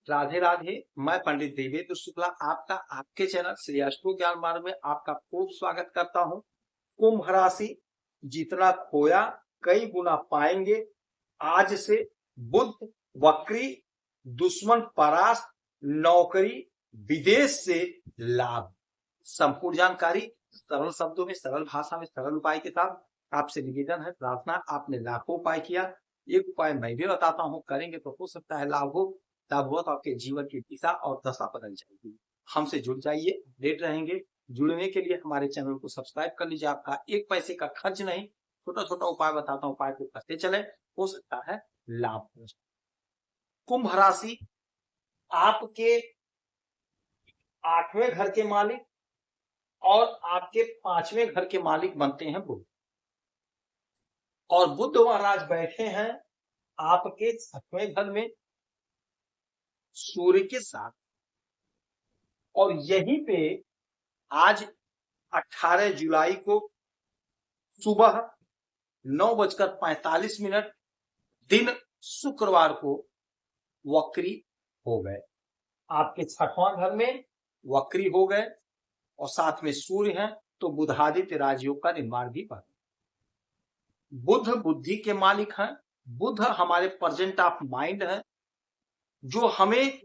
राधे राधे। मैं पंडित देवेंद्र शुक्ला आपका आपके चैनल श्री अष्टो ज्ञान मार्ग में आपका खूब स्वागत करता हूं। कुंभ राशि, जितना खोया कई गुना पाएंगे। आज से बुध वक्री, दुश्मन परास्त, नौकरी, विदेश से लाभ। संपूर्ण जानकारी सरल शब्दों में, सरल भाषा में, सरल उपाय के साथ आपसे निवेदन है, प्रार्थना। आपने लाखों उपाय किया, एक उपाय मैं भी बताता हूं, करेंगे तो हो सकता है लाभ हो। लाभ हुआ तो आपके जीवन की दिशा और दशा बदल जाएगी। हमसे जुड़ जाइए, अपडेट रहेंगे। जुड़ने के लिए हमारे चैनल को सब्सक्राइब कर लीजिए। आपका एक पैसे का खर्च नहीं, छोटा छोटा उपाय बताता हूँ, उपाय को करते चले, हो सकता है लाभ हो। कुंभ राशि आपके 8वें घर के मालिक और आपके 5वें घर के मालिक बनते हैं बुध। और बुध महाराज बैठे हैं आपके 6वें घर में सूर्य के साथ। और यहीं पे आज 18 जुलाई को सुबह 9:45 दिन शुक्रवार को वक्री हो गए। आपके 6वां घर में वक्री हो गए और साथ में सूर्य है, तो बुधादित्य राजयोग का निर्माण भी बना। बुध बुद्धि के मालिक हैं। बुध हमारे प्रेजेंट ऑफ माइंड है, जो हमें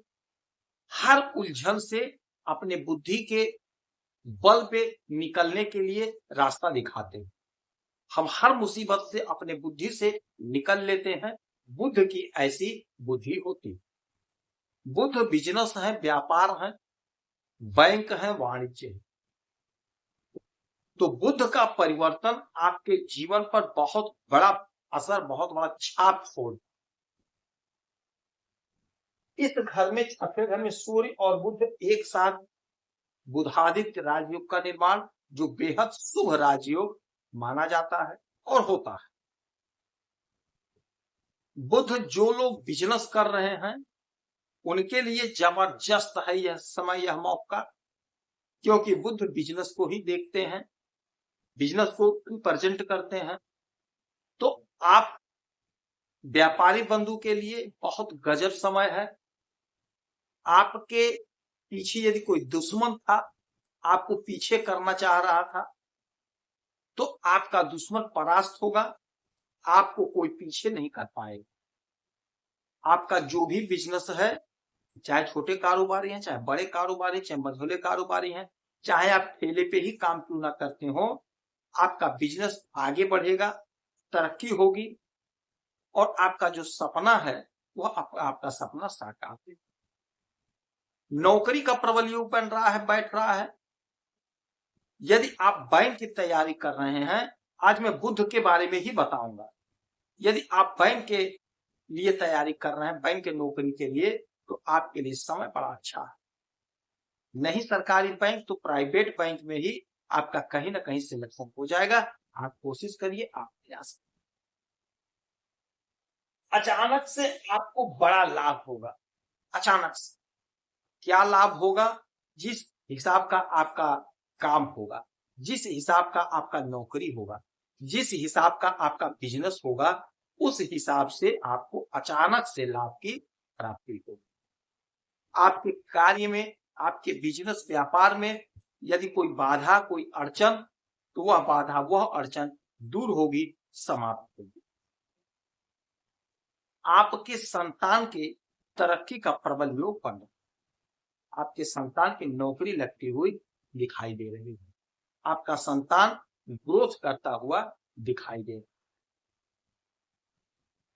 हर उलझन से अपने बुद्धि के बल पे निकलने के लिए रास्ता दिखाते हैं। हम हर मुसीबत से अपने बुद्धि से निकल लेते हैं। बुध की ऐसी बुद्धि होती। बुध बिजनेस है, व्यापार है, बैंक है, वाणिज्य है। तो बुध का परिवर्तन आपके जीवन पर बहुत बड़ा असर, बहुत बड़ा छाप छोड़। इस घर में, 6वें घर में सूर्य और बुध एक साथ, बुधादित्य राजयोग का निर्माण, जो बेहद शुभ राजयोग माना जाता है और होता है। बुध जो लोग बिजनेस कर रहे हैं उनके लिए जबरदस्त है यह समय, यह मौका, क्योंकि बुध बिजनेस को ही देखते हैं, बिजनेस को प्रेजेंट करते हैं। तो आप व्यापारी बंधु के लिए बहुत गजब समय है। आपके पीछे यदि कोई दुश्मन था, आपको पीछे करना चाह रहा था, तो आपका दुश्मन परास्त होगा, आपको कोई पीछे नहीं कर पाएगा। आपका जो भी बिजनेस है, चाहे छोटे कारोबारी हैं, चाहे बड़े कारोबारी, चाहे मझोले कारोबारी हैं, चाहे आप ठेले पे ही काम क्यों ना करते हो, आपका बिजनेस आगे बढ़ेगा, तरक्की होगी और आपका जो सपना है वह आपका सपना साकार होगा। नौकरी का प्रबल योग बन रहा है, बैठ रहा है। यदि आप बैंक की तैयारी कर रहे हैं, आज मैं बुध के बारे में ही बताऊंगा। यदि आप बैंक के लिए तैयारी कर रहे हैं, बैंक के नौकरी के लिए, तो आपके लिए समय बड़ा अच्छा है। नहीं सरकारी बैंक तो प्राइवेट बैंक में ही आपका कहीं ना कहीं सिलेक्शन हो जाएगा। आप कोशिश करिए, आप प्रयास। अचानक से आपको बड़ा लाभ होगा। अचानक से क्या लाभ होगा? जिस हिसाब का आपका काम होगा, जिस हिसाब का आपका नौकरी होगा, जिस हिसाब का आपका बिजनेस होगा, उस हिसाब से आपको अचानक से लाभ की प्राप्ति होगी। आपके कार्य में, आपके बिजनेस व्यापार में यदि कोई बाधा, कोई अड़चन, तो वह बाधा, वह अड़चन दूर होगी, समाप्त होगी। आपके संतान के तरक्की का प्रबल योग बन रहा, आपके संतान की नौकरी लगती हुई दिखाई दे रही है, आपका संतान ग्रोथ करता हुआ दिखाई दे रहा है।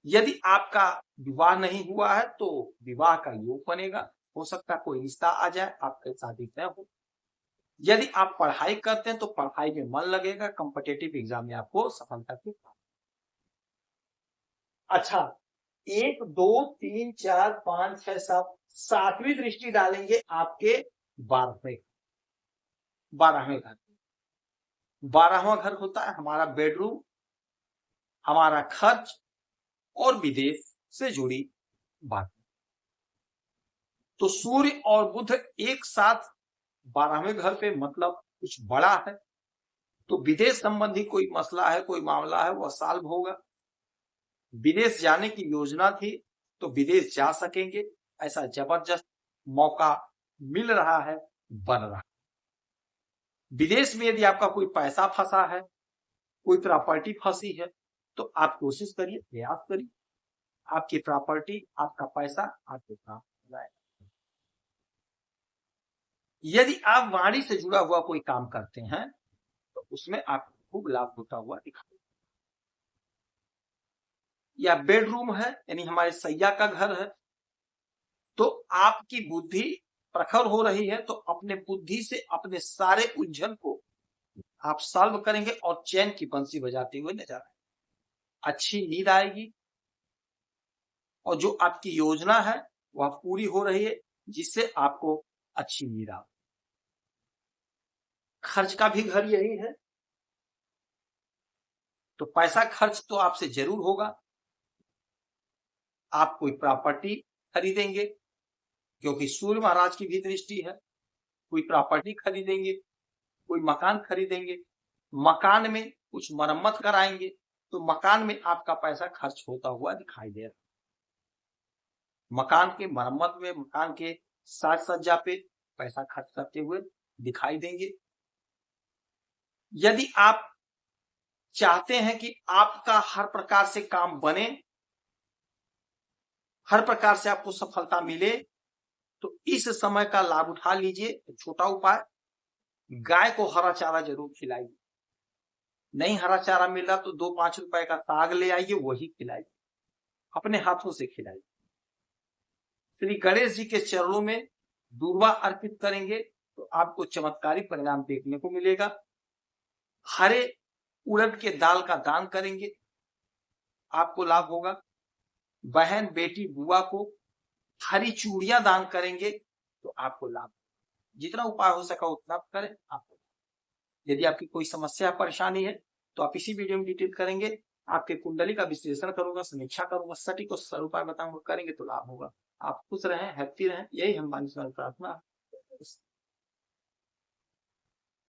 यदि आपका विवाह नहीं हुआ है तो विवाह का योग बनेगा, हो सकता है कोई रिश्ता आ जाए, आपके शादी तय हो। यदि आप पढ़ाई करते हैं तो पढ़ाई में मन लगेगा, कॉम्पिटिटिव एग्जाम में आपको सफलता की। अच्छा, 1 2 3 4 5 6 7 7वीं दृष्टि डालेंगे आपके 12वें घर। 12वां घर होता है हमारा बेडरूम, हमारा खर्च और विदेश से जुड़ी बात। तो सूर्य और बुध एक साथ 12वें घर पे, मतलब कुछ बड़ा है। तो विदेश संबंधी कोई मसला है, कोई मामला है, वह सॉल्व होगा। विदेश जाने की योजना थी तो विदेश जा सकेंगे। ऐसा जबरदस्त मौका मिल रहा है, बन रहा है। विदेश में यदि आपका कोई पैसा फंसा है, कोई प्रॉपर्टी फंसी है, तो आप कोशिश करिए, प्रयास करिए, आपकी प्रॉपर्टी, आपका पैसा आपके काम हो जाएगा। यदि आप वाणी से जुड़ा हुआ कोई काम करते हैं तो उसमें आपको खूब लाभ होता हुआ दिखाई, या बेडरूम है यानी हमारे सैया का घर है, तो आपकी बुद्धि प्रखर हो रही है, तो अपने बुद्धि से अपने सारे उलझन को आप सॉल्व करेंगे और चैन की बंसी बजाते हुए नजर आएंगे। अच्छी नींद आएगी और जो आपकी योजना है वह पूरी हो रही है, जिससे आपको अच्छी नींद आए। खर्च का भी घर यही है, तो पैसा खर्च तो आपसे जरूर होगा। आप कोई प्रॉपर्टी खरीदेंगे क्योंकि सूर्य महाराज की भी दृष्टि है, कोई प्रॉपर्टी खरीदेंगे, कोई मकान खरीदेंगे, मकान में कुछ मरम्मत कराएंगे, तो मकान में आपका पैसा खर्च होता हुआ दिखाई दे रहा है। मकान के मरम्मत में, मकान के साज सज्जा पे पैसा खर्च करते हुए दिखाई देंगे। यदि आप चाहते हैं कि आपका हर प्रकार से काम बने, हर प्रकार से आपको सफलता मिले, तो इस समय का लाभ उठा लीजिए। छोटा उपाय, गाय को हरा चारा जरूर खिलाइए। नहीं हरा चारा मिल रहा तो 2-5 रुपए का साग ले आइए, वही खिलाइए, अपने हाथों से खिलाइए। श्री गणेश जी के चरणों में दूर्वा अर्पित करेंगे तो आपको चमत्कारी परिणाम देखने को मिलेगा। हरे उड़द के दाल का दान करेंगे, आपको लाभ होगा। बहन, बेटी, बुआ को हरी चूड़ियां दान करेंगे तो आपको लाभ। जितना उपाय हो सका उतना करें आपको। यदि आपकी कोई समस्या परेशानी है तो आप इसी वीडियो में डिटेल करेंगे, आपके कुंडली का विश्लेषण करूंगा, समीक्षा करूंगा, सटीक और सरल उपाय बताऊंगा, करेंगे तो लाभ होगा। आप खुश रहें, हैप्पी रहें, यही हमारी प्रार्थना है।